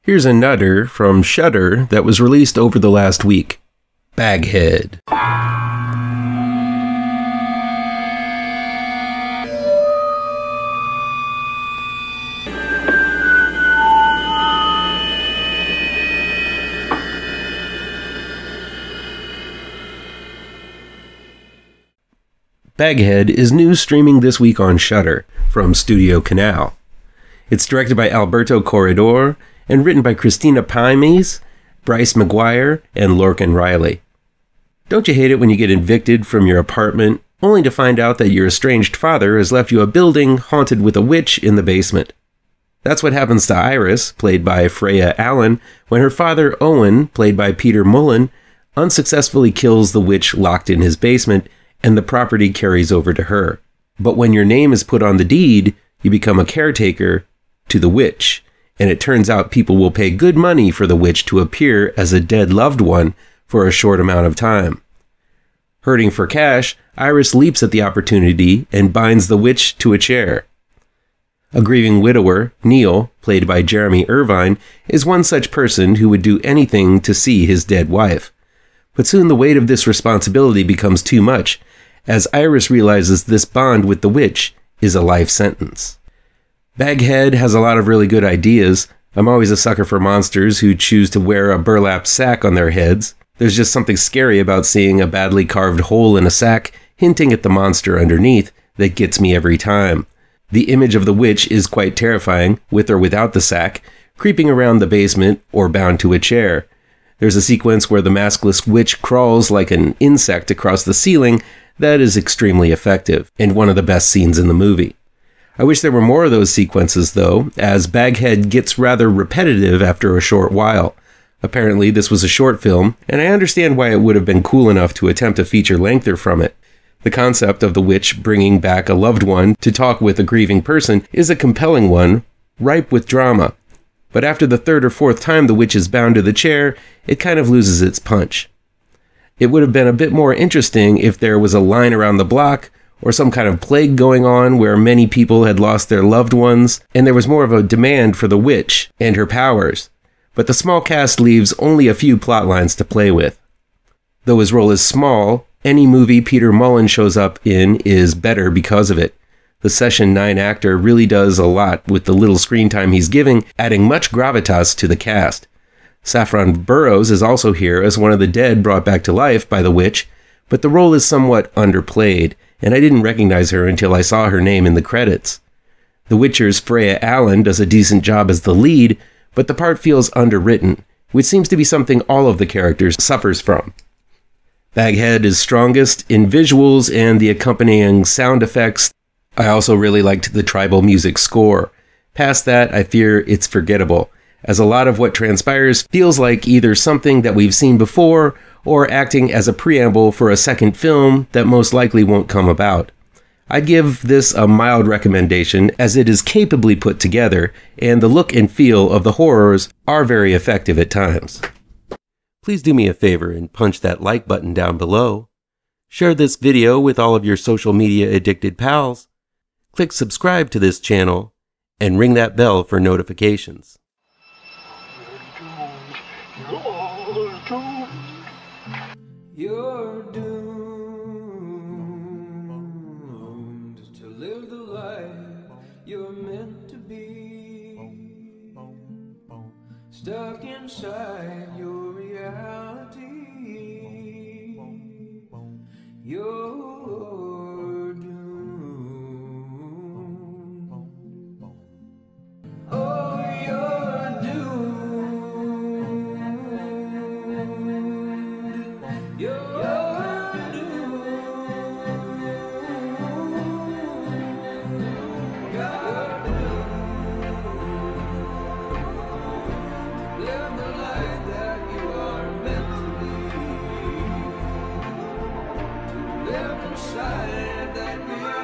Here's another from Shudder that was released over the last week. BAGHEAD. BAGHEAD is new, streaming this week on Shudder from StudioCanal. It's directed by Alberto Corredor and written by Christina Pamies, Bryce McGuire, and Lorcan Reilly. Don't you hate it when you get evicted from your apartment, only to find out that your estranged father has left you a building haunted with a witch in the basement? That's what happens to Iris, played by Freya Allen, when her father Owen, played by Peter Mullen, unsuccessfully kills the witch locked in his basement, and the property carries over to her. But when your name is put on the deed, you become a caretaker to the witch, and it turns out people will pay good money for the witch to appear as a dead loved one for a short amount of time. Hurting for cash, Iris leaps at the opportunity and binds the witch to a chair. A grieving widower, Neil, played by Jeremy Irvine, is one such person who would do anything to see his dead wife. But soon the weight of this responsibility becomes too much, as Iris realizes this bond with the witch is a life sentence. BAGHEAD has a lot of really good ideas. I'm always a sucker for monsters who choose to wear a burlap sack on their heads. There's just something scary about seeing a badly carved hole in a sack, hinting at the monster underneath, that gets me every time. The image of the witch is quite terrifying, with or without the sack, creeping around the basement or bound to a chair. There's a sequence where the maskless witch crawls like an insect across the ceiling that is extremely effective, and one of the best scenes in the movie. I wish there were more of those sequences though, as BAGHEAD gets rather repetitive after a short while. Apparently this was a short film, and I understand why it would have been cool enough to attempt a feature-lengther from it. The concept of the witch bringing back a loved one to talk with a grieving person is a compelling one, ripe with drama. But after the third or fourth time the witch is bound to the chair, it kind of loses its punch. It would have been a bit more interesting if there was a line around the block, or some kind of plague going on where many people had lost their loved ones, and there was more of a demand for the witch and her powers. But the small cast leaves only a few plot lines to play with. Though his role is small, any movie Peter Mullen shows up in is better because of it. The Session 9 actor really does a lot with the little screen time he's giving, adding much gravitas to the cast. Saffron Burrows is also here as one of the dead brought back to life by the witch, but the role is somewhat underplayed, and I didn't recognize her until I saw her name in the credits. The Witcher's Freya Allen does a decent job as the lead, but the part feels underwritten, which seems to be something all of the characters suffers from. BAGHEAD is strongest in visuals and the accompanying sound effects. I also really liked the tribal music score. Past that, I fear it's forgettable, as a lot of what transpires feels like either something that we've seen before or acting as a preamble for a second film that most likely won't come about. I'd give this a mild recommendation as it is capably put together, and the look and feel of the horrors are very effective at times. Please do me a favor and punch that like button down below. Share this video with all of your social media addicted pals. Click subscribe to this channel and ring that bell for notifications. You're doomed to live the life you're meant to be, stuck inside your reality. You're doomed. Oh, you're doomed. You're doomed. You're doomed. Live the life that you are meant to be. To live inside that reality.